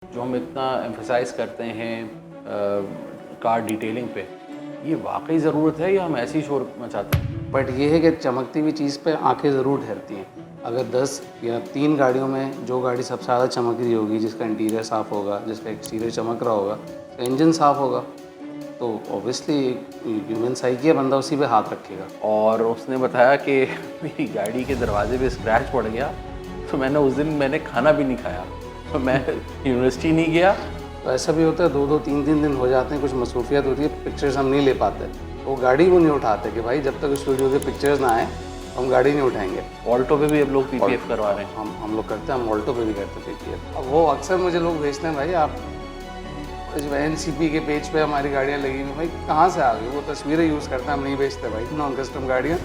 जो हम इतना एम्फसाइज़ करते हैं कार डिटेलिंग पे, ये वाकई ज़रूरत है या हम ऐसे ही शोर मचाते हैं? बट ये है कि चमकती हुई चीज़ पे आंखें ज़रूर ठहरती हैं। अगर 10 या 3 गाड़ियों में जो गाड़ी सबसे ज़्यादा चमक रही होगी, जिसका इंटीरियर साफ़ होगा, जिसका एक्सटीरियर चमक रहा होगा, तो इंजन साफ़ होगा, तो ऑब्वियसली ह्यूमन साइकी है, बंदा उसी पे हाथ रखेगा। और उसने बताया कि मेरी गाड़ी के दरवाजे पे स्क्रैच पड़ गया, तो उस दिन मैंने खाना भी नहीं खाया। तो मैं यूनिवर्सिटी नहीं गया। तो ऐसा भी होता है, 2-2 3-3 दिन हो जाते हैं, कुछ मसरूफियत होती है, पिक्चर्स हम नहीं ले पाते। वो गाड़ी वो नहीं उठाते कि भाई जब तक स्टूडियो के पिक्चर्स ना आए, हम गाड़ी नहीं उठाएँगे। ऑल्टो पे भी अब लोग और पीपीएफ करवा रहे हैं। हम लोग करते हैं, हम ऑल्टो पे भी करते थे पीपीएफ। अब वो अक्सर मुझे लोग भेजते हैं, भाई आप जो एनसीपी के पेज पे हमारी गाड़ियाँ लगी हुई, भाई कहाँ से आ गई? वो तस्वीरें यूज़ करते हैं, हम नहीं बेचते भाई नॉन कस्टम गाड़ियाँ,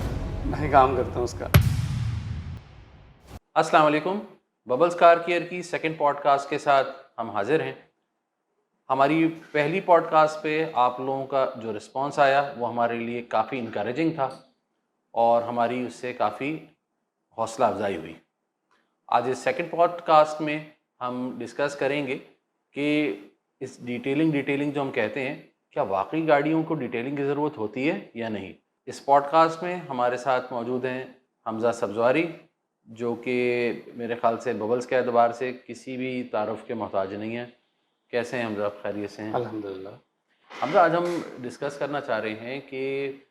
नहीं काम करते हैं उसका। अस्सलाम वालेकुम। बबल्स कार केयर की सेकंड पॉडकास्ट के साथ हम हाजिर हैं। हमारी पहली पॉडकास्ट पे आप लोगों का जो रिस्पांस आया वो हमारे लिए काफ़ी इनकरेजिंग था और हमारी उससे काफ़ी हौसला अफजाई हुई। आज इस सेकंड पॉडकास्ट में हम डिस्कस करेंगे कि इस डिटेलिंग जो हम कहते हैं, क्या वाकई गाड़ियों को डिटेलिंग की ज़रूरत होती है या नहीं। इस पॉडकास्ट में हमारे साथ मौजूद हैं हमज़ा सब्ज़वारी, जो कि मेरे ख़्याल से बबल्स के एतबार से किसी भी तारुफ के मोहताज नहीं है। कैसे हैं हमज़ा, खैरियत से हैं? अल्हम्दुलिल्लाह। हमज़ा, आज हम डिस्कस करना चाह रहे हैं कि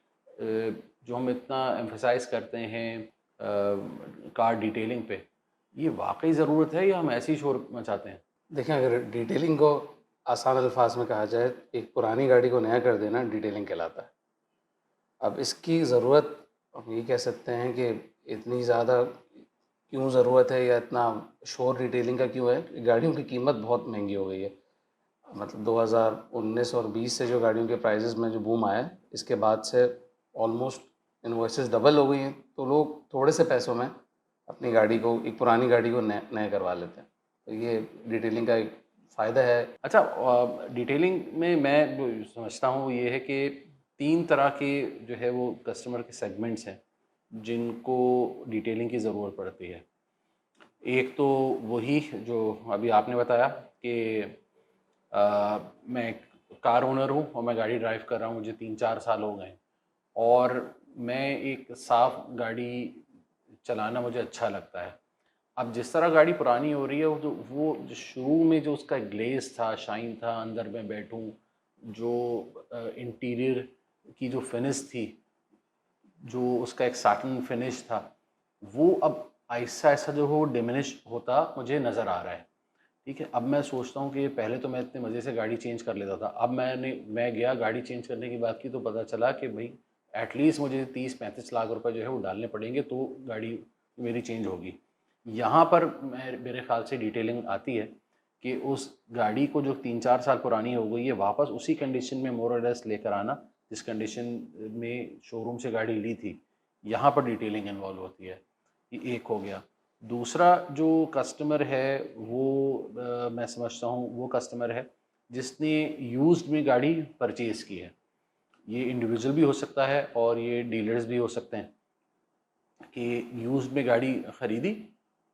जो हम इतना एम्फसाइज़ करते हैं कार डिटेलिंग पे, ये वाकई ज़रूरत है या हम ऐसे ही शोर मचाते हैं? देखें, अगर डिटेलिंग को आसान अल्फाज में कहा जाए, एक पुरानी गाड़ी को नया कर देना डिटेलिंग कहलाता है। अब इसकी ज़रूरत हम ये कह सकते हैं कि इतनी ज़्यादा क्यों ज़रूरत है या इतना शोर डिटेलिंग का क्यों है, गाड़ियों की कीमत बहुत महंगी हो गई है। मतलब 2019 और 20 से जो गाड़ियों के प्राइसेस में जो बूम आया है, इसके बाद से ऑलमोस्ट इनवॉइसेस डबल हो गई हैं, तो लोग थोड़े से पैसों में अपनी गाड़ी को, एक पुरानी गाड़ी को नए करवा लेते हैं। तो ये डिटेलिंग का एक फ़ायदा है। अच्छा, डिटेलिंग में मैं जो समझता हूँ ये है कि 3 तरह के जो है वो कस्टमर के सेगमेंट्स हैं, जिनको डिटेलिंग की ज़रूरत पड़ती है। एक तो वही जो अभी आपने बताया कि मैं एक कार ओनर हूँ और मैं गाड़ी ड्राइव कर रहा हूँ, मुझे 3-4 साल हो गए हैं और मैं एक साफ़ गाड़ी चलाना मुझे अच्छा लगता है। अब जिस तरह गाड़ी पुरानी हो रही है, वो जो शुरू में जो उसका ग्लेज़ था, शाइन था, अंदर मैं बैठूँ, जो इंटीरियर की जो फिनिश थी, जो उसका एक सैटिन फिनिश था, वो अब आहिस्ता-आहिस्ता जो है वो डिमिनिश होता मुझे नज़र आ रहा है। ठीक है, अब मैं सोचता हूँ कि पहले तो मैं इतने मज़े से गाड़ी चेंज कर लेता था। अब मैं गया गाड़ी चेंज करने की बात की तो पता चला कि भई एटलीस्ट मुझे 30-35 लाख रुपए जो है वो डालने पड़ेंगे, तो गाड़ी मेरी चेंज होगी। यहाँ पर मेरे ख़्याल से डिटेलिंग आती है कि उस गाड़ी को जो 3-4 साल पुरानी हो गई है, वापस उसी कंडीशन में मोर और लेस लेकर आना, जिस कंडीशन में शोरूम से गाड़ी ली थी, यहाँ पर डिटेलिंग इन्वॉल्व होती है। ये एक हो गया। दूसरा जो कस्टमर है वो मैं समझता हूँ वो कस्टमर है जिसने यूज्ड में गाड़ी परचेज़ की है। ये इंडिविजुअल भी हो सकता है और ये डीलर्स भी हो सकते हैं कि यूज्ड में गाड़ी ख़रीदी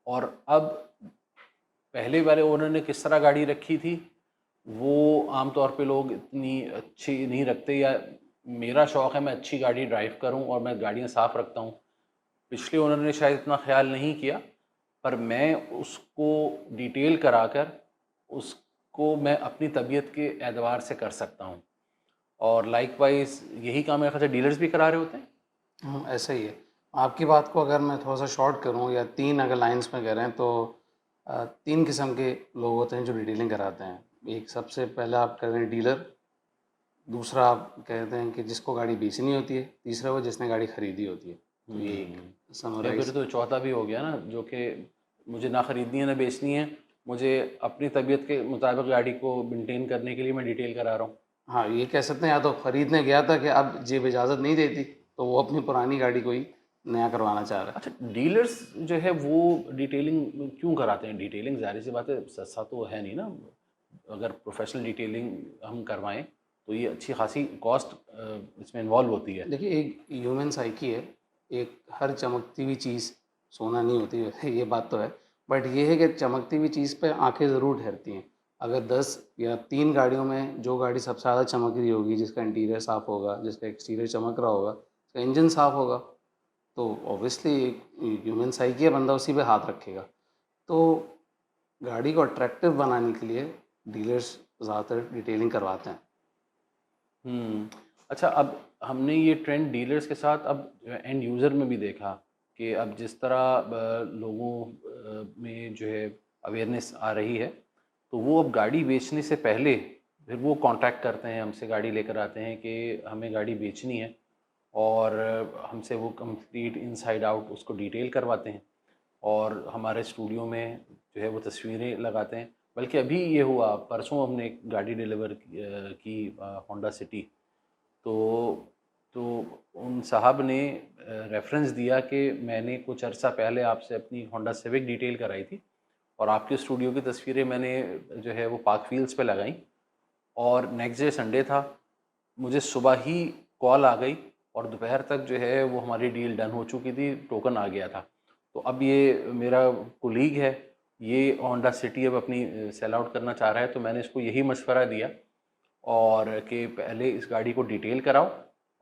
और अब पहले वाले ओनर ने किस तरह गाड़ी रखी थी, वो आम तौर पे लोग इतनी अच्छी नहीं रखते, या मेरा शौक़ है मैं अच्छी गाड़ी ड्राइव करूँ और मैं गाड़ियाँ साफ़ रखता हूँ। पिछले ओनर ने शायद इतना ख़्याल नहीं किया, पर मैं उसको डिटेल कराकर उसको मैं अपनी तबीयत के एतबार से कर सकता हूँ। और लाइकवाइज़ यही काम मेरे ख़्याल से डीलर्स भी करा रहे होते हैं। ऐसा ही है। आपकी बात को अगर मैं थोड़ा सा शॉर्ट करूँ या 3 अगर लाइन्स में करें, तो 3 किस्म के लोग होते हैं जो डिटेलिंग कराते हैं। एक सबसे पहला आप कह रहे हैं डीलर, दूसरा आप कहते हैं कि जिसको गाड़ी बेचनी होती है, तीसरा वो जिसने गाड़ी खरीदी होती है। तो ये एक या फिर समराइज़। तो चौथा भी हो गया ना, जो कि मुझे ना ख़रीदनी है ना बेचनी है, मुझे अपनी तबीयत के मुताबिक गाड़ी को मेंटेन करने के लिए मैं डिटेल करा रहा हूँ। हाँ, ये कह सकते हैं, या तो खरीदने गया था कि अब जेब इजाज़त नहीं देती, तो वो अपनी पुरानी गाड़ी को ही नया करवाना चाह रहा है। अच्छा, डीलर्स जो है वो डिटेलिंग क्यों कराते हैं? डिटेलिंग ज़ाहिर सी बात है सस्ता तो है नहीं ना। अगर प्रोफेशनल डिटेलिंग हम करवाएं तो ये अच्छी खासी कॉस्ट इसमें इन्वॉल्व होती है। देखिए, एक ह्यूमन साइकी है, एक हर चमकती हुई चीज़ सोना नहीं होती है, ये बात तो है। बट ये है कि चमकती हुई चीज़ पे आंखें ज़रूर ठहरती हैं। अगर 10 या 3 गाड़ियों में जो गाड़ी सबसे ज़्यादा चमक रही होगी, जिसका इंटीरियर साफ़ होगा, जिसका एक्सटीरियर चमक रहा होगा, जिसका इंजन साफ़ होगा, तो ऑब्वियसली ह्यूमन साइकी है, बंदा उसी पे हाथ रखेगा। तो गाड़ी को अट्रैक्टिव बनाने के लिए डीलर्स ज़्यादातर डिटेलिंग करवाते हैं। अच्छा, अब हमने ये ट्रेंड डीलर्स के साथ अब एंड यूज़र में भी देखा कि अब जिस तरह लोगों में जो है अवेयरनेस आ रही है, तो वो अब गाड़ी बेचने से पहले फिर वो कांटेक्ट करते हैं, हमसे गाड़ी लेकर आते हैं कि हमें गाड़ी बेचनी है, और हमसे वो कंप्लीट इनसाइड आउट उसको डिटेल करवाते हैं, और हमारे स्टूडियो में जो है वो तस्वीरें लगाते हैं। बल्कि अभी ये हुआ, परसों हमने एक गाड़ी डिलीवर की होंडा सिटी। तो तो उन साहब ने रेफरेंस दिया कि मैंने कुछ अरसा पहले आपसे अपनी होंडा सिविक डिटेल कराई थी, और आपके स्टूडियो की तस्वीरें मैंने जो है वो पार्क फील्ड्स पे लगाई, और नेक्स्ट डे संडे था, मुझे सुबह ही कॉल आ गई, और दोपहर तक जो है वो हमारी डील डन हो चुकी थी, टोकन आ गया था। तो अब ये मेरा कोलीग है, ये होंडा सिटी अब अपनी सेल आउट करना चाह रहा है, तो मैंने इसको यही मशवरा दिया, और कि पहले इस गाड़ी को डिटेल कराओ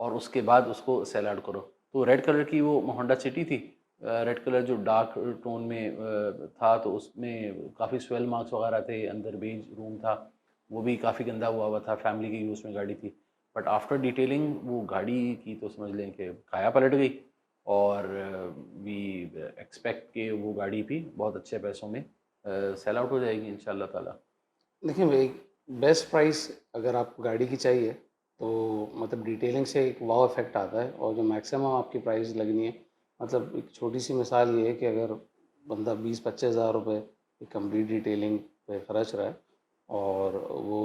और उसके बाद उसको सेल आउट करो। तो रेड कलर की वो होंडा सिटी थी, रेड कलर जो डार्क टोन में था, तो उसमें काफ़ी स्वेल मार्क्स वगैरह थे, अंदर बेज रूम था, वो भी काफ़ी गंदा हुआ था, फैमिली के यूज़ में गाड़ी थी। बट आफ्टर डिटेलिंग वो गाड़ी की तो समझ लें कि काया पलट गई, और वी एक्सपेक्ट कि वो गाड़ी भी बहुत अच्छे पैसों में सेल आउट हो जाएगी इंशाल्लाह ताला। देखिए भाई, बेस्ट प्राइस अगर आपको गाड़ी की चाहिए तो मतलब डिटेलिंग से एक वाव इफ़ेक्ट आता है, और जो मैक्सिमम आपकी प्राइस लगनी है, मतलब एक छोटी सी मिसाल ये है कि अगर बंदा 20-25 हज़ार रुपये एक कंप्लीट डिटेलिंग पे खर्च रहा है, और वो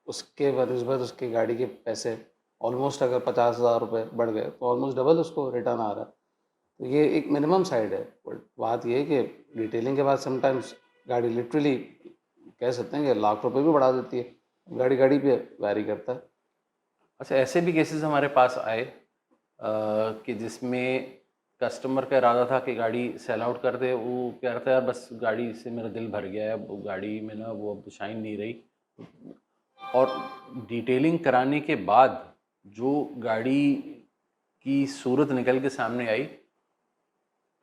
उसके बनस्बत उसकी गाड़ी के पैसे ऑलमोस्ट अगर 50 हज़ार रुपये बढ़ गए, तो ऑलमोस्ट डबल उसको रिटर्न आ रहा है। तो ये एक मिनिमम साइड है, बट बात ये है कि डिटेलिंग के बाद समटाइम्स गाड़ी लिटरली कह सकते हैं कि लाख रुपए भी बढ़ा देती है। गाड़ी गाड़ी पे वैरी करता है। अच्छा, ऐसे भी केसेस हमारे पास आए कि जिसमें कस्टमर का इरादा था कि गाड़ी सेल आउट कर दे, वो कह रहा था यार बस गाड़ी से मेरा दिल भर गया है, वो गाड़ी में ना वो अब शाइन नहीं रही, और डिटेलिंग कराने के बाद जो गाड़ी की सूरत निकल के सामने आई,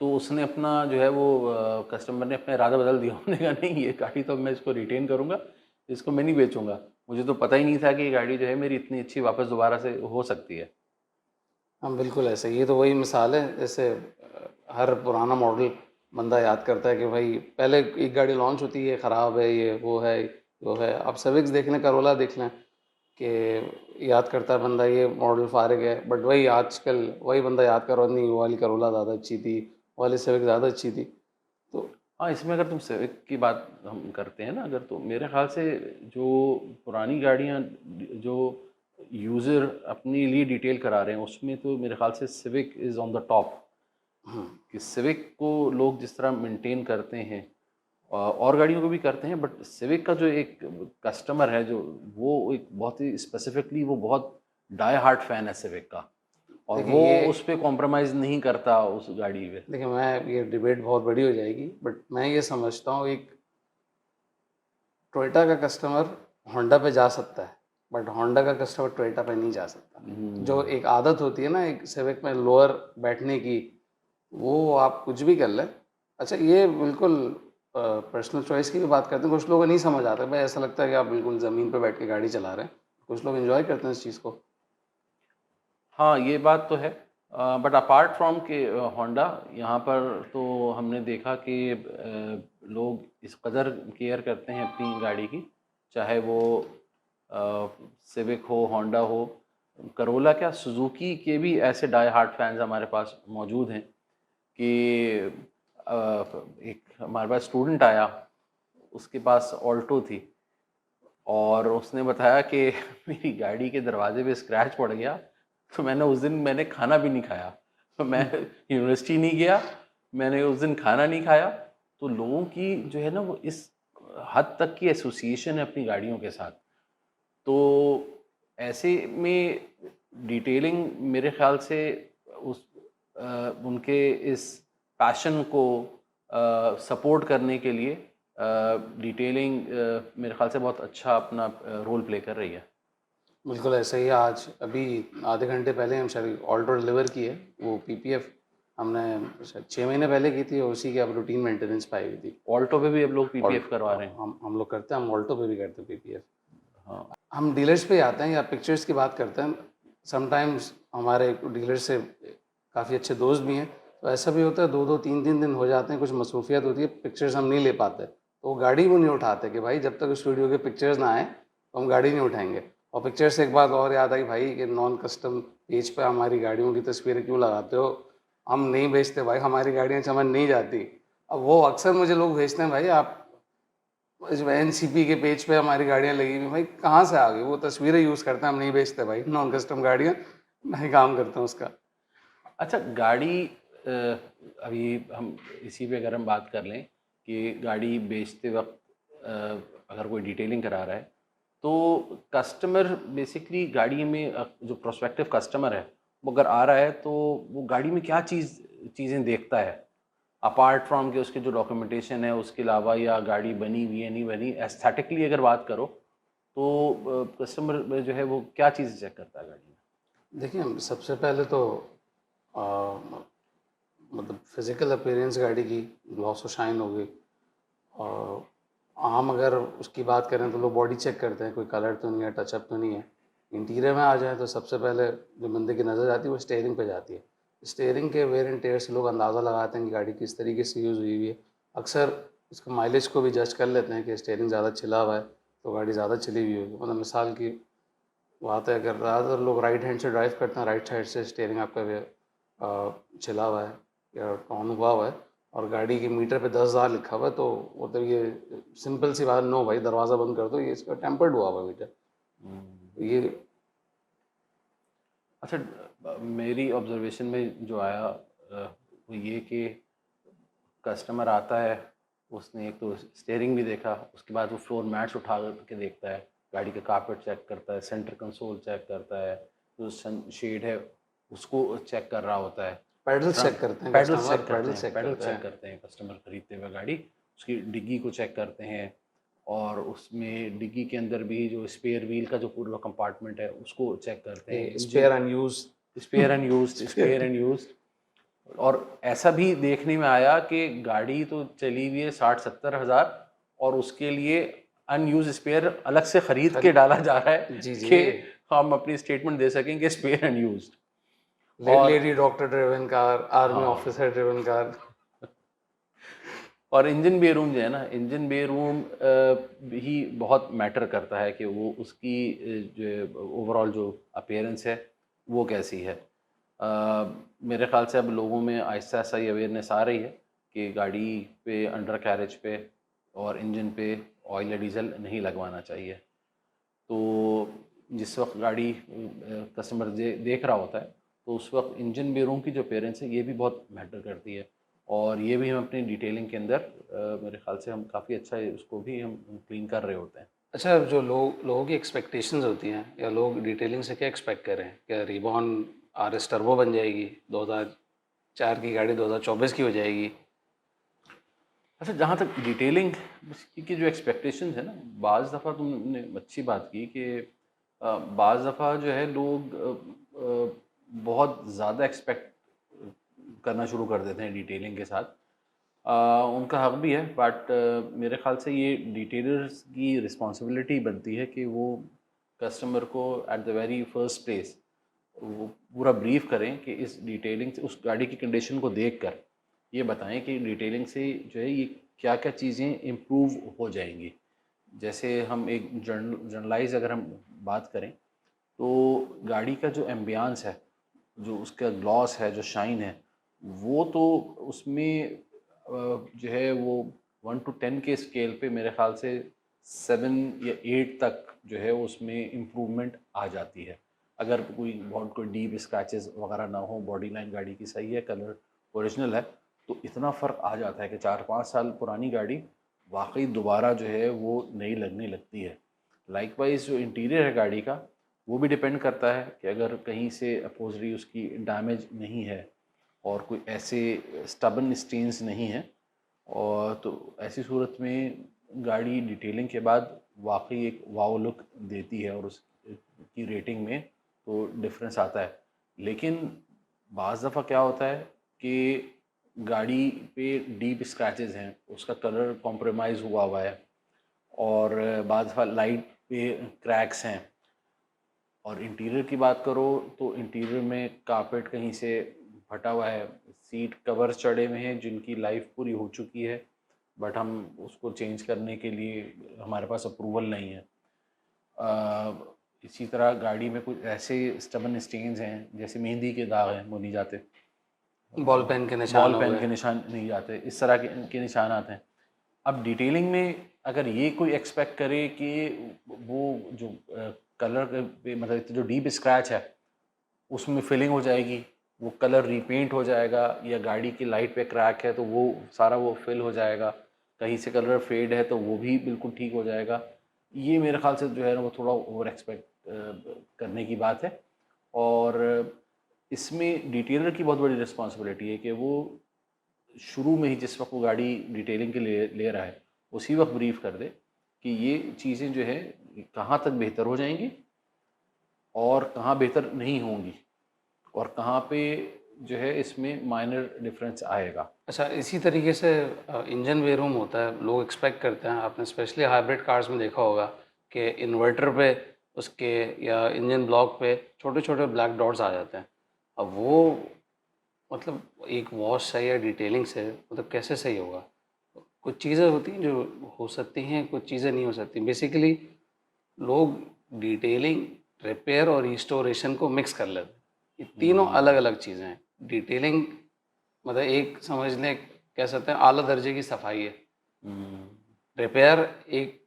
तो उसने अपना जो है वो कस्टमर ने अपना इरादा बदल दिया। उन्होंने कहा नहीं, ये गाड़ी तो मैं इसको रिटेन करूँगा, इसको मैं नहीं बेचूंगा, मुझे तो पता ही नहीं था कि ये गाड़ी जो है मेरी इतनी अच्छी वापस दोबारा से हो सकती है। हाँ बिल्कुल ऐसे, ये तो वही मिसाल है जैसे हर पुराना मॉडल बंदा याद करता है कि भाई पहले एक गाड़ी लॉन्च होती है, ख़राब है, ये वो है। आप सिविक्स देख लें, करोला देख लें, कि याद करता है बंदा ये मॉडल फारिग है, बट वही आजकल वही बंदा याद कर रहा है, नहीं वो वाली करोला ज़्यादा अच्छी थी, वो वाली सिविक ज़्यादा अच्छी थी। तो हाँ, इसमें अगर तुम सिविक की बात हम करते हैं ना, अगर, तो मेरे ख्याल से जो पुरानी गाड़ियाँ जो यूज़र अपने लिए डिटेल करा रहे हैं, उसमें तो मेरे ख्याल से civic is on the top. हाँ, कि सिविक को लोग जिस तरह मेंटेन करते हैं, और गाड़ियों को भी करते हैं, बट सिविक का जो एक कस्टमर है, जो वो एक बहुत ही स्पेसिफिकली वो बहुत डाई हार्ट फैन है सिविक का, और देखिए वो ये उस पर कॉम्प्रोमाइज़ नहीं करता उस गाड़ी पे। देखिए मैं ये डिबेट बहुत बड़ी हो जाएगी, बट मैं ये समझता हूँ एक टोयोटा का कस्टमर होंडा पे जा सकता है, बट होंडा का कस्टमर टोयोटा पे नहीं जा सकता। जो एक आदत होती है ना एक सिविक में लोअर बैठने की, वो आप कुछ भी कर लें। अच्छा, ये बिल्कुल पर्सनल चॉइस की भी बात करते हैं, कुछ लोगों को नहीं समझ आता भाई, ऐसा लगता है कि आप बिल्कुल ज़मीन पे बैठ के गाड़ी चला रहे हैं। कुछ लोग एंजॉय करते हैं इस चीज़ को। हाँ, ये बात तो है, बट अपार्ट फ्रॉम के होंडा, यहाँ पर तो हमने देखा कि लोग इस कदर केयर करते हैं अपनी गाड़ी की, चाहे वो सिविक हो, होंडा हो, करोला, क्या सुजुकी के भी ऐसे डाई हार्ट फैंस हमारे पास मौजूद हैं कि एक हमारे पास स्टूडेंट आया, उसके पास ऑल्टो थी, और उसने बताया कि मेरी गाड़ी के दरवाजे पे स्क्रैच पड़ गया, तो मैंने उस दिन मैंने खाना भी नहीं खाया, तो मैं यूनिवर्सिटी नहीं गया, मैंने उस दिन खाना नहीं खाया। तो लोगों की जो है ना वो इस हद तक की एसोसिएशन है अपनी गाड़ियों के साथ, तो ऐसे में डिटेलिंग मेरे ख्याल से उस उनके इस पैशन को सपोर्ट करने के लिए डिटेलिंग मेरे ख्याल से बहुत अच्छा अपना रोल प्ले कर रही है। बिल्कुल ऐसा ही है। आज अभी आधे घंटे पहले हम शायद ऑल्टो डिलीवर की है, वो पीपीएफ हमने शायद 6 महीने पहले की थी, और उसी की अब रूटीन मेंटेनेंस पाई हुई थी। ऑल्टो पे भी अब लोग और पीपीएफ करवा रहे हैं। हम लोग करते हैं, हम ऑल्टो पे भी करते हैं पीपीएफ। हाँ। हम डीलर्स पे आते हैं या पिक्चर्स की बात करते हैं। समटाइम्स हमारे डीलर से काफ़ी अच्छे दोस्त भी हैं, तो ऐसा भी होता है 2-2 3-3 दिन हो जाते हैं, कुछ मसरूफियत होती है, पिक्चर्स हम नहीं ले पाते, तो वो गाड़ी वो नहीं उठाते कि भाई जब तक स्टूडियो के पिक्चर्स ना आए तो हम गाड़ी नहीं उठाएंगे। और पिक्चर्स से एक बात और याद आई भाई कि नॉन कस्टम पेज पे हमारी गाड़ियों की तस्वीरें क्यों लगाते हो? हम नहीं बेचते भाई, हमारी गाड़ियाँ चमन नहीं जाती। अब वो अक्सर मुझे लोग भेजते हैं, भाई आप इस एनसीपी के पेज पे हमारी गाड़ियाँ लगी हुई, भाई कहाँ से आ गई? वो तस्वीरें यूज़ करते हैं, हम नहीं बेचते भाई नॉन कस्टम गाड़ियाँ, मैं ही काम करता हूँ उसका। अच्छा, गाड़ी अभी हम इसी पे अगर हम बात कर लें कि गाड़ी बेचते वक्त अगर कोई डिटेलिंग करा रहा है, तो कस्टमर बेसिकली गाड़ी में जो प्रोस्पेक्टिव कस्टमर है वो अगर आ रहा है तो वो गाड़ी में क्या चीज़ें देखता है अपार्ट फ्रॉम के उसके जो डॉक्यूमेंटेशन है उसके अलावा, या गाड़ी बनी हुई है नहीं बनी, एस्थेटिकली अगर बात करो तो कस्टमर जो है वो क्या चीज़ें चेक करता है गाड़ी में? देखिए, सबसे पहले तो आ, मतलब फिजिकल अपीयरेंस गाड़ी की, ग्लॉस और शाइन हो गई। और आम अगर उसकी बात करें तो लोग बॉडी चेक करते हैं, कोई कलर तो नहीं है, टचअप तो नहीं है। इंटीरियर में आ जाए तो सबसे पहले जो बंदे की नज़र जाती है वो स्टेयरिंग पे जाती है। स्टेयरिंग के वेयर एंड टेयर से लोग अंदाज़ा लगाते हैं कि गाड़ी किस तरीके से यूज़ हुई हुई है। अक्सर इसको माइलेज को भी जज कर लेते हैं कि स्टेयरिंग ज़्यादा छिला हुआ है तो गाड़ी ज़्यादा चली हुई होगी। मतलब मिसाल की बात है, अगर ज़्यादातर लोग राइट हैंड से ड्राइव करते हैं, राइट साइड से स्टेयरिंग आपका छिला हुआ है या टॉन हुआ है, और गाड़ी के मीटर पे 10,000 लिखा हुआ है, तो मतलब ये सिंपल सी बात, नो भाई दरवाज़ा बंद कर दो, ये इसका टेम्पर्ड हुआ हुआ मीटर। ये अच्छा, मेरी ऑब्जर्वेशन में जो आया वो ये कि कस्टमर आता है, उसने एक तो स्टीयरिंग भी देखा, उसके बाद वो फ्लोर मैट्स उठा के देखता है, गाड़ी का कारपेट चेक करता है, सेंटर कंसोल चेक करता है, जो सन शेड है उसको चेक कर रहा होता है, पैडल फ्रंट चेक करते हैं पैडल कस्टमर, चेक करते पैडल हैं, चेक पैडल करते चेक हैं। करते हैं कस्टमर खरीदते हुए गाड़ी, उसकी डिग्गी को चेक करते हैं, और उसमें डिग्गी के अंदर भी जो स्पेयर व्हील का जो पूरा कंपार्टमेंट है उसको चेक करते हैं, ये engine spare unused spare and used. और ऐसा भी देखने में आया कि गाड़ी तो चली हुई है 60-70 हज़ार, और उसके लिए अनयूज स्पेयर अलग से खरीद के डाला जा रहा है जी जी। कि हम अपनी स्टेटमेंट दे सकें कि स्पेयर अनयूज्ड। और lady doctor driven car, army हाँ, ऑफिसर ड्रिवन कार। और इंजन बे रूम जो है ना, इंजन बे रूम ही बहुत मैटर करता है कि वो उसकी जो ओवरऑल जो अपीयरेंस है वो कैसी है। मेरे ख्याल से अब लोगों में आहिस्ता आहिस्ता ये अवेयरनेस आ रही है कि गाड़ी पे अंडर कैरेज पे और इंजन पे ऑयल या डीजल नहीं लगवाना चाहिए। तो जिस वक्त गाड़ी कस्टमर देख रहा होता है तो उस वक्त इंजन बे रूम की जो अपीयरेंस है ये भी बहुत मैटर करती है, और ये भी हम अपनी डिटेलिंग के अंदर मेरे ख्याल से हम काफ़ी अच्छा उसको भी हम क्लीन कर रहे होते हैं। अच्छा, जो लोगों की एक्सपेक्टेशंस होती हैं, या लोग डिटेलिंग से क्या एक्सपेक्ट कर रहे हैं? क्या रिबॉन आरएस टर्बो बन जाएगी, 2004 की गाड़ी 2024 की हो जाएगी? अच्छा, जहाँ तक डिटेलिंग की जो एक्सपेक्टेशंस है ना, बाज़ दफ़ा तुमने अच्छी बात की कि बाज़ दफ़ा जो है लोग बहुत ज़्यादा एक्सपेक्ट करना शुरू कर देते हैं डिटेलिंग के साथ। उनका हक भी है, बट मेरे ख़्याल से ये डिटेलर्स की रिस्पॉन्सिबिलिटी बनती है कि वो कस्टमर को at the very first place वो पूरा ब्रीफ करें कि इस डिटेलिंग से उस गाड़ी की कंडीशन को देखकर ये बताएं कि डिटेलिंग से जो है ये क्या क्या चीज़ें इम्प्रूव हो जाएंगी। जैसे हम एक जर्नलाइज अगर हम बात करें तो गाड़ी का जो एम्बियंस है, जो उसका ग्लॉस है, जो शाइन है, वो तो उसमें जो है वो 1 to 10 के स्केल पे मेरे ख़्याल से 7 या 8 तक जो है उसमें इम्प्रूवमेंट आ जाती है। अगर बहुत कोई डीप स्क्रैचेस वगैरह ना हो, बॉडी लाइन गाड़ी की सही है, कलर ओरिजिनल है, तो इतना फ़र्क आ जाता है कि 4-5 साल पुरानी गाड़ी वाकई दोबारा जो है वो नई लगने लगती है। लाइकवाइज जो इंटीरियर है गाड़ी का वो भी डिपेंड करता है कि अगर कहीं से अपोजरी उसकी डैमेज नहीं है और कोई ऐसे स्टबन स्टेन्स नहीं है, और तो ऐसी सूरत में गाड़ी डिटेलिंग के बाद वाकई एक वाव लुक देती है और उसकी रेटिंग में तो डिफरेंस आता है। लेकिन बाज़ दफ़ा क्या होता है कि गाड़ी पे डीप स्क्रैचेस हैं, उसका कलर कॉम्प्रोमाइज़ हुआ हुआ है, और बाज़ दफ़ा लाइट पे क्रैक्स हैं। और इंटीरियर की बात करो तो इंटीरियर में कारपेट कहीं से फटा हुआ है, सीट कवर्स चढ़े हुए हैं जिनकी लाइफ पूरी हो चुकी है, बट हम उसको चेंज करने के लिए हमारे पास अप्रूवल नहीं है। इसी तरह गाड़ी में कुछ ऐसे स्टबन स्टेन्स हैं जैसे मेहंदी के दाग हैं, वो नहीं जाते, बॉल पेन के बॉल निशान हो पेन गए। के निशान नहीं जाते, इस तरह के निशान आते हैं। अब डिटेलिंग में अगर ये कोई एक्सपेक्ट करे कि वो जो कलर पे मतलब जो डीप स्क्रैच है उसमें फिलिंग हो जाएगी, वो कलर रीपेंट हो जाएगा, या गाड़ी की लाइट पे क्रैक है तो वो सारा वो फिल हो जाएगा, कहीं से कलर फेड है तो वो भी बिल्कुल ठीक हो जाएगा, ये मेरे ख्याल से जो है ना वो थोड़ा ओवर एक्सपेक्ट करने की बात है। और इसमें डिटेलर की बहुत बड़ी रिस्पॉन्सिबिलिटी है कि वो शुरू में ही जिस वक्त वो गाड़ी डिटेलिंग के लिए ले रहा है उसी वक्त ब्रीफ कर दे कि ये चीज़ें जो है कहाँ तक बेहतर हो जाएंगी और कहाँ बेहतर नहीं होंगी, और कहाँ पे जो है इसमें माइनर डिफरेंस आएगा। अच्छा, इसी तरीके से इंजन वे रूम होता है, लोग एक्सपेक्ट करते हैं, आपने स्पेशली हाइब्रिड कार्स में देखा होगा कि इन्वर्टर पे उसके या इंजन ब्लॉक पे छोटे छोटे ब्लैक डॉट्स आ जाते हैं। अब वो मतलब एक वॉश से या डिटेलिंग से मतलब कैसे सही होगा? कुछ चीज़ें होती हैं जो हो सकती हैं, कुछ चीज़ें नहीं हो सकती। बेसिकली लोग डिटेलिंग, रिपेयर और रिस्टोरेशन को मिक्स कर लेते हैं। ये तीनों अलग अलग चीज़ें हैं। डिटेलिंग मतलब एक समझ लें, कह सकते हैं आला दर्जे की सफाई है। हम्म, रिपेयर एक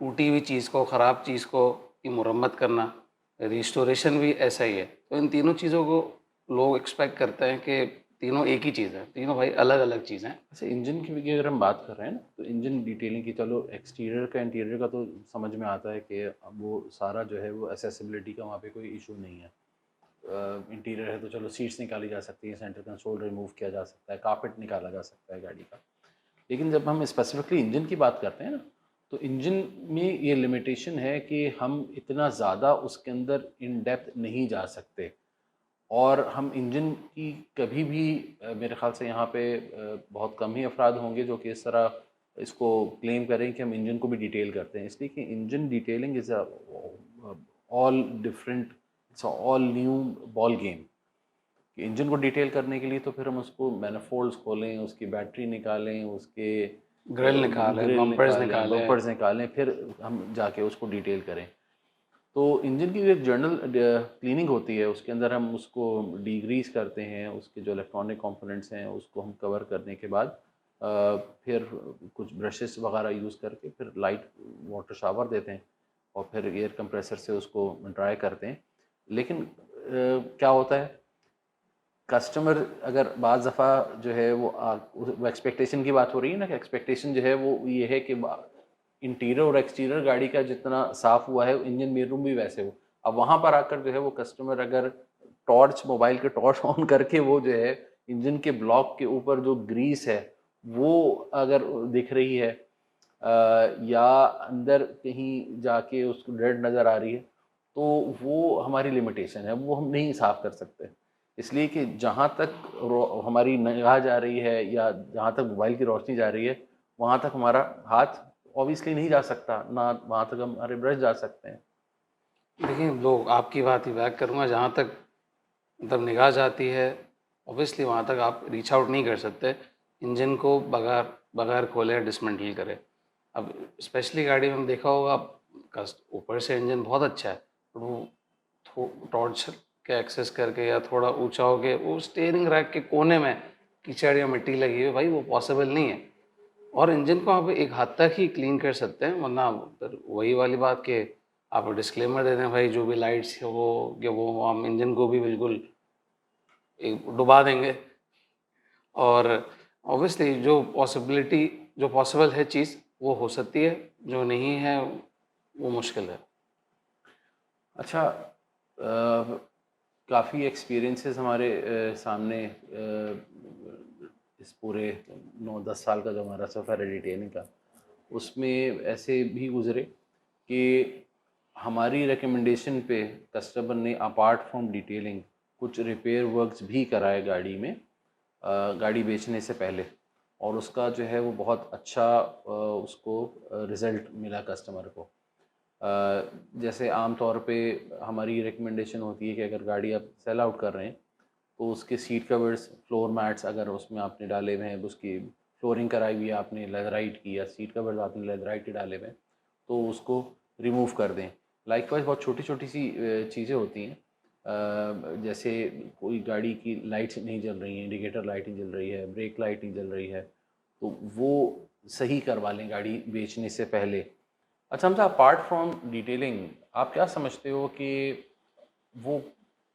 टूटी हुई चीज़ को, ख़राब चीज़ को की मुरम्मत करना। रिस्टोरेशन भी ऐसा ही है। तो इन तीनों चीज़ों को लोग एक्सपेक्ट करते हैं कि तीनों एक ही चीज़ है। तीनों भाई अलग अलग चीज़ें हैं। अच्छा, इंजन की भी अगर हम बात कर रहे हैं ना तो इंजन डिटेलिंग की, चलो एक्सटीरियर का इंटीरियर का तो समझ में आता है कि वो सारा जो है वो एसेसिबिलिटी का वहाँ पे कोई इशू नहीं है। इंटीरियर है तो चलो सीट्स निकाली जा सकती है, सेंटर कंसोल रिमूव किया जा सकता है, कारपेट निकाला जा सकता है गाड़ी का। लेकिन जब हम स्पेसिफिकली इंजन की बात करते हैं ना तो इंजन में ये लिमिटेशन है कि हम इतना ज़्यादा उसके अंदर इन डेप्थ नहीं जा सकते, और हम इंजन की कभी भी मेरे ख्याल से यहाँ पे बहुत कम ही अफराद होंगे जो कि इस तरह इसको क्लेम करें कि हम इंजन को भी डिटेल करते हैं, इसलिए कि engine detailing is all different, it's all new ball game. कि इंजन को डिटेल करने के लिए तो फिर हम उसको मैनिफोल्ड्स खोलें, उसकी बैटरी निकालें, उसके ग्रिल निकालें, ग्रिल बम्पर्स निकालें, निकालें। बम्पर्स निकालें, फिर हम जाके उसको डिटेल करें। तो इंजन की एक जनरल क्लीनिंग होती है, उसके अंदर हम उसको डीग्रीस करते हैं, उसके जो इलेक्ट्रॉनिक कंपोनेंट्स हैं उसको हम कवर करने के बाद फिर कुछ ब्रशेस वगैरह यूज़ करके फिर लाइट वाटर शावर देते हैं और फिर एयर कंप्रेसर से उसको ड्राई करते हैं। लेकिन क्या होता है, कस्टमर अगर बाज़ दफ़ा जो है वो एक्सपेक्टेशन की बात हो रही है ना, कि एक्सपेक्टेशन जो है वो ये है कि इंटीरियर और एक्सटीरियर गाड़ी का जितना साफ़ हुआ है इंजन मिरर रूम भी वैसे हो। अब वहाँ पर आकर जो है वो कस्टमर अगर टॉर्च, मोबाइल के टॉर्च ऑन करके वो जो है इंजन के ब्लॉक के ऊपर जो ग्रीस है वो अगर दिख रही है, या अंदर कहीं जाके उसको रेड नज़र आ रही है, तो वो हमारी लिमिटेशन है, वो हम नहीं साफ़ कर सकते। इसलिए कि जहाँ तक हमारी निगाह जा रही है या जहाँ तक मोबाइल की रोशनी जा रही है वहाँ तक हमारा हाथ ऑब्वियसली नहीं जा सकता, ना वहाँ तक हमारे ब्रश जा सकते हैं। देखिए, लोग आपकी बात ही बैक करूँगा, जहाँ तक मतलब निगाह जाती है, ऑब्वियसली वहाँ तक आप रीच आउट नहीं कर सकते इंजन को बगैर बगैर खोले या डिसमेंटल करे। अब स्पेशली गाड़ी में हम देखा होगा, ऊपर से इंजन बहुत अच्छा है, पर वो टॉर्च के एक्सेस करके या थोड़ा ऊंचा होके वो स्टीयरिंग रैक के कोने में कीचड़ या मिट्टी लगी है, भाई वो पॉसिबल नहीं है। और इंजन को आप एक हद तक ही क्लीन कर सकते हैं, वरना फिर वही वाली बात कि आप डिस्क्लेमर दे दें भाई जो भी लाइट्स हो कि वो हम इंजन को भी बिल्कुल एक डुबा देंगे। और ऑब्वियसली जो पॉसिबल है चीज़ वो हो सकती है, जो नहीं है वो मुश्किल है। अच्छा, काफ़ी एक्सपीरियंसेस हमारे सामने इस पूरे 9-10 साल का जो हमारा सफ़र है डिटेलिंग का, उसमें ऐसे भी गुज़रे कि हमारी रिकमेंडेशन पे कस्टमर ने अपार्ट फ्रॉम डिटेलिंग कुछ रिपेयर वर्क्स भी कराए गाड़ी में, गाड़ी बेचने से पहले, और उसका जो है वो बहुत अच्छा उसको रिज़ल्ट मिला कस्टमर को। जैसे आम तौर पे हमारी रिकमेंडेशन होती है कि अगर गाड़ी आप सेल आउट कर रहे हैं तो उसके सीट कवर्स, फ्लोर मैट्स अगर उसमें आपने डाले हुए हैं, उसकी फ्लोरिंग कराई हुई है आपने लेदराइट की, या सीट कवर्स आपने लेदराइट के डाले हुए हैं, तो उसको रिमूव कर दें। लाइकवाइज बहुत छोटी छोटी सी चीज़ें होती हैं, जैसे कोई गाड़ी की लाइट्स नहीं जल रही हैं, इंडिकेटर लाइट नहीं जल रही है, ब्रेक लाइट नहीं जल रही है, तो वो सही करवा लें गाड़ी बेचने से पहले। अच्छा हमसे, अपार्ट फ्रॉम डिटेलिंग आप क्या समझते हो कि वो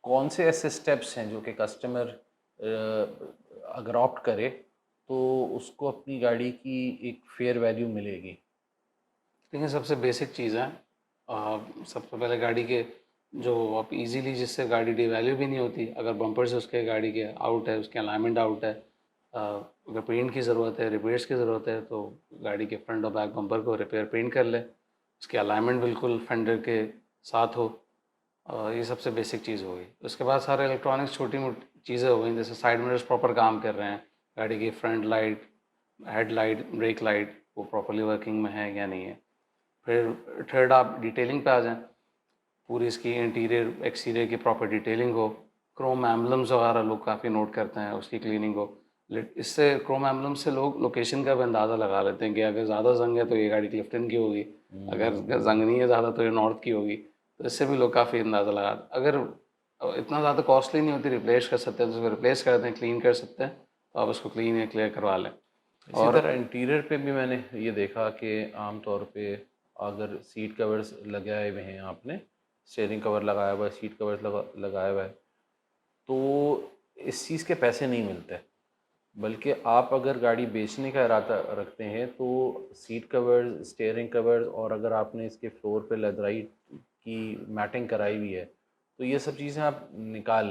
कौन से ऐसे स्टेप्स हैं जो कि कस्टमर अगर ऑप्ट करे तो उसको अपनी गाड़ी की एक फेयर वैल्यू मिलेगी? देखिए, सबसे बेसिक चीज़ है, सबसे पहले गाड़ी के जो आप इजीली, जिससे गाड़ी डिवैल्यू भी नहीं होती, अगर बम्पर से उसके गाड़ी के आउट है, उसके अलाइनमेंट आउट है, अगर पेंट की ज़रूरत है, रिपेयर्स की ज़रूरत है, तो गाड़ी के फ्रंट और बैक बम्पर को रिपेयर पेंट कर ले, उसकी अलाइनमेंट बिल्कुल फेंडर के साथ हो। ये सबसे बेसिक चीज़ हो गई। उसके बाद सारे इलेक्ट्रॉनिक्स छोटी मोटी चीज़ें हो गई, जैसे साइड मिरर्स प्रॉपर काम कर रहे हैं, गाड़ी की front light, head light, brake light वो प्रॉपरली वर्किंग में है या नहीं है। फिर थर्ड आप डिटेलिंग पे आ जाएं, पूरी इसकी इंटीरियर एक्सटीरियर की प्रॉपर डिटेलिंग हो, क्रोम एम्बलम्स वगैरह लोग काफ़ी नोट करते हैं, उसकी क्लीनिंग हो। इससे क्रोम एम्बलम से लोग लोकेशन का भी अंदाज़ा लगा लेते हैं कि अगर ज़्यादा जंग है तो ये गाड़ी क्लिफ्टन की होगी, अगर जंग नहीं है ज़्यादा तो ये नॉर्थ की होगी। तो इससे भी लोग काफ़ी अंदाज़ा लगा, अगर इतना ज़्यादा कॉस्टली नहीं होती, रिप्लेस कर सकते हैं तो रिप्लेस कर दें, क्लीन कर सकते हैं तो आप उसको क्लीन या क्लियर करवा लें। इसी और तरह इंटीरियर पे भी मैंने ये देखा कि आम तौर पे अगर सीट कवर्स लगाए हुए हैं आपने, स्टीयरिंग कवर लगाया हुआ है, सीट कवर्स लगाया हुआ है, तो इस चीज़ के पैसे नहीं मिलते, बल्कि आप अगर गाड़ी बेचने का इरादा रखते हैं तो सीट कवर्स, स्टीयरिंग कवर्स, और अगर आपने इसके फ्लोर पे लेदराइट की मैटिंग कराई हुई है, तो ये सब चीज़ें आप निकाल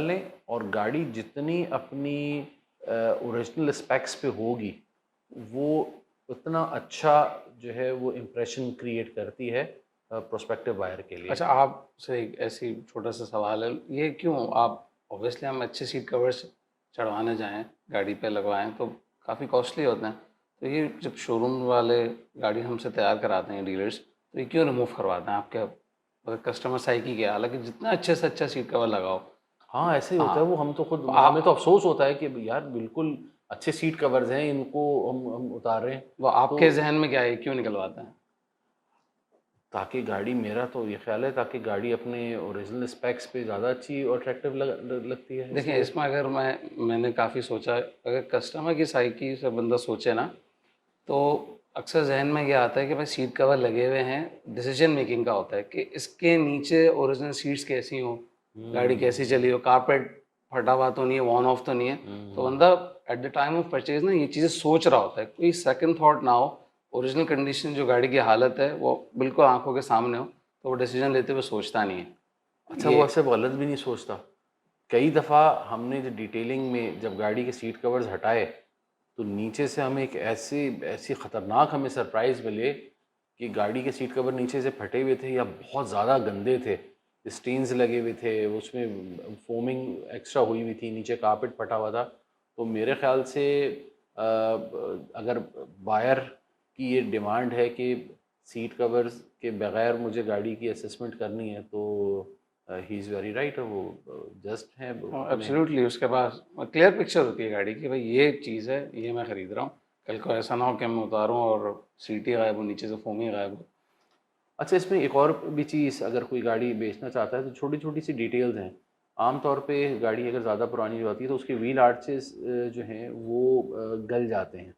लें और गाड़ी जितनी अपनी ओरिजिनल स्पेक्स पे होगी, वो उतना अच्छा जो है वो इम्प्रेशन क्रिएट करती है प्रोस्पेक्टिव बायर के लिए। अच्छा, आपसे एक ऐसी छोटा सा सवाल है, ये क्यों आप, ऑब्वियसली हम अच्छे सीट कवर्स चढ़वाने जाएं, गाड़ी पे लगवाएं तो काफ़ी कॉस्टली होते हैं, तो ये जब शोरूम वाले गाड़ी हमसे तैयार कराते हैं डीलर्स, तो ये क्यों रिमूव करवाते हैं? आपके मतलब कस्टमर साइकी क्या है? हालांकि जितना अच्छे से अच्छा सीट कवर लगाओ। हाँ, ऐसे ही होता है हाँ, वो, हम तो खुद, तो हमें तो आप, अफ़सोस होता है कि यार बिल्कुल अच्छे सीट कवर्स हैं, इनको हम उतार रहे हैं। वो तो आपके जहन में क्या है, क्यों निकलवाते हैं? ताकि गाड़ी, मेरा तो ये ख़्याल है, ताकि गाड़ी अपने ओरिजिनल स्पेक्स पे ज़्यादा अच्छी और अट्रैक्टिव लगती है देखिए, इसलिए। इसमें अगर मैंने काफ़ी सोचा, अगर कस्टमर की साइकी से बंदा सोचे ना, तो अक्सर जहन में ये आता है कि भाई सीट कवर लगे हुए हैं, डिसीजन मेकिंग का होता है कि इसके नीचे ओरिजिनल सीट्स कैसी हो, गाड़ी कैसी चली हो, कारपेट फटा हुआ तो नहीं है, वॉन ऑफ तो नहीं है। तो बंदा at the time of purchase ना ये चीज़ें सोच रहा होता है, कोई सेकंड थॉट ना हो, ओरिजिनल कंडीशन जो गाड़ी की हालत है वो बिल्कुल आंखों के सामने हो, तो वो डिसीजन लेते हुए सोचता नहीं है अच्छा, ये। वो ऐसे गलत भी नहीं सोचता। कई दफ़ा हमने जो डिटेलिंग में जब गाड़ी के सीट कवर्स हटाए, तो नीचे से हमें एक ऐसी ऐसी ख़तरनाक हमें सरप्राइज़ मिले कि गाड़ी के सीट कवर नीचे से फटे हुए थे या बहुत ज़्यादा गंदे थे, स्टेन्स लगे हुए थे, उसमें फोमिंग एक्स्ट्रा हुई हुई थी, नीचे कारपेट फटा हुआ था। तो मेरे ख़्याल से अगर बायर की ये डिमांड है कि सीट कवर्स के बगैर मुझे गाड़ी की असेसमेंट करनी है, तो ही इज़ वेरी राइट, वो जस्ट हैं अपने। एब्सोल्युटली, उसके पास क्लियर पिक्चर होती है गाड़ी की, भाई ये चीज़ है, ये मैं ख़रीद रहा हूँ, कल को ऐसा ना हो कि मैं उतारूँ और सीट ही गायब हो, नीचे से फोम ही गायब हो। अच्छा, इसमें एक और भी चीज़, अगर कोई गाड़ी बेचना चाहता है तो छोटी छोटी सी डिटेल्स हैं। आम तौर पे गाड़ी अगर ज़्यादा पुरानी हो जाती है तो उसके व्हील आर्चेस जो हैं वो गल जाते हैं,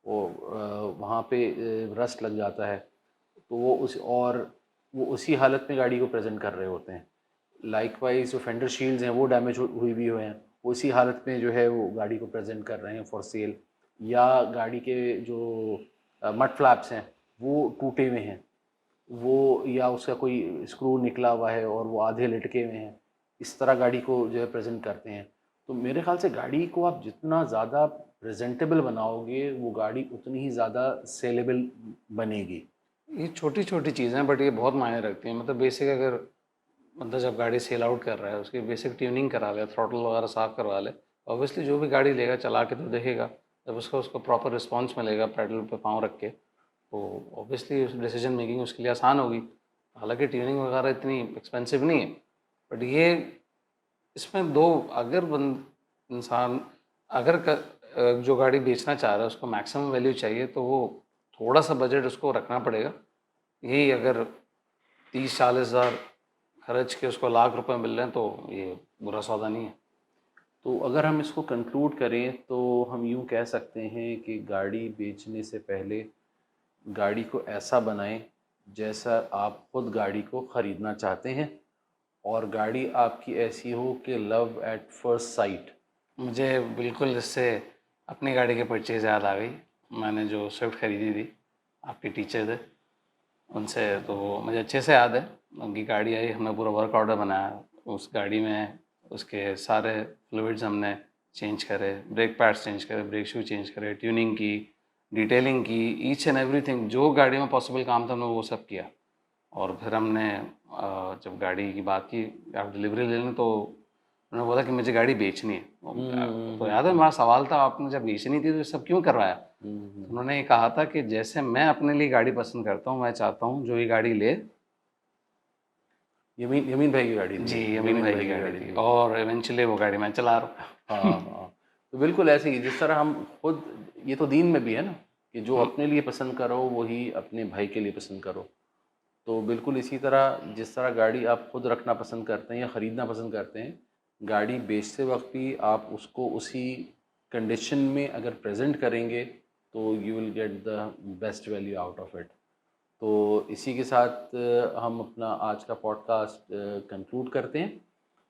वो वहाँ पे रस्ट लग जाता है, तो वो उसी हालत में गाड़ी को प्रेजेंट कर रहे होते हैं। लाइकवाइज जो फेंडर शील्ड्स हैं वो डैमेज हुई भी हुए हैं, वो इसी हालत में जो है वो गाड़ी को प्रेजेंट कर रहे हैं फॉर सेल। या गाड़ी के जो मड फ्लैप्स हैं वो टूटे हुए हैं, वो, या उसका कोई स्क्रू निकला हुआ है और वो आधे लटके हुए हैं, इस तरह गाड़ी को जो है प्रेजेंट करते हैं। तो मेरे ख़्याल से गाड़ी को आप जितना ज़्यादा प्रेज़ेंटेबल बनाओगे, वो गाड़ी उतनी ही ज़्यादा सेलेबल बनेगी। ये छोटी-छोटी चीज़ें हैं बट ये बहुत मायने रखती हैं। मतलब बेसिक अगर मतलब जब गाड़ी सेल आउट कर रहा है उसकी बेसिक ट्यूनिंग करा ले, थ्रॉटल वगैरह साफ़ करवा ले। ऑब्वियसली जो भी गाड़ी लेगा चला के तो देखेगा, जब उसको उसको प्रॉपर रिस्पॉन्स मिलेगा पेडल पे पाँव रख के, तो ऑब्वियसली उस डिसीजन मेकिंग उसके लिए आसान होगी। हालाँकि ट्यूनिंग वगैरह इतनी एक्सपेंसिव नहीं है, बट ये इसमें 2 अगर इंसान अगर जो गाड़ी बेचना चाह रहा है उसको मैक्सिमम वैल्यू चाहिए तो वो थोड़ा-सा बजट उसको रखना पड़ेगा। यही अगर 30-40 हज़ार खर्च के उसको लाख रुपए मिल रहे हैं तो ये बुरा सौदा नहीं है। तो अगर हम इसको कंक्लूड करें तो हम यूँ कह सकते हैं कि गाड़ी बेचने से पहले गाड़ी को ऐसा बनाएं जैसा आप खुद गाड़ी को ख़रीदना चाहते हैं, और गाड़ी आपकी ऐसी हो कि लव एट फर्स्ट साइट। मुझे बिल्कुल इससे अपनी गाड़ी की परचेज़ याद आ गई। मैंने जो स्विफ्ट खरीदी थी, आपके टीचर थे उनसे, तो मुझे अच्छे से याद है। उनकी गाड़ी आई, हमने पूरा वर्क ऑर्डर बनाया उस गाड़ी में, उसके सारे फ्लूइड्स हमने चेंज करे, ब्रेक पैड्स चेंज करे, ब्रेक शू चेंज करे, ट्यूनिंग की, डिटेलिंग की, ईच एंड एवरीथिंग जो गाड़ी में पॉसिबल काम था हमने वो सब किया। और फिर हमने जब गाड़ी की बात की, आप डिलीवरी ले लें, तो उन्होंने बोला कि मुझे गाड़ी बेचनी है। तो याद है हमारा सवाल था, आपने जब बेचनी थी तो ये सब क्यों करवाया? तो उन्होंने ये कहा था कि जैसे मैं अपने लिए गाड़ी पसंद करता हूँ, मैं चाहता हूँ जो ये गाड़ी ले, यमीन यमीन भाई की गाड़ी थी, जी ये यमीन भाई भाई की की गाड़ी गाड़ी थी, थी। और इवेंचुअली वो गाड़ी मैं चला रहा हाँ हूँ। हाँ, तो बिल्कुल ऐसे ही जिस तरह हम खुद, ये तो दीन में भी है ना कि जो अपने लिए पसंद करो वही अपने भाई के लिए पसंद करो। तो बिल्कुल इसी तरह जिस तरह गाड़ी आप खुद रखना पसंद करते हैं या ख़रीदना पसंद करते हैं, गाड़ी बेचते वक्त भी आप उसको उसी कंडीशन में अगर प्रेजेंट करेंगे तो you will get the best value out of it. तो इसी के साथ हम अपना आज का पॉडकास्ट कंक्लूड करते हैं,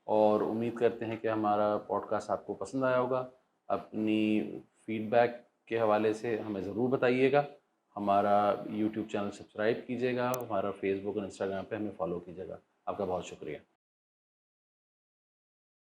और उम्मीद करते हैं कि हमारा पॉडकास्ट आपको पसंद आया होगा। अपनी फीडबैक के हवाले से हमें ज़रूर बताइएगा। हमारा यूट्यूब चैनल सब्सक्राइब कीजिएगा, हमारा फेसबुक और इंस्टाग्राम पे हमें फॉलो कीजिएगा। आपका बहुत शुक्रिया।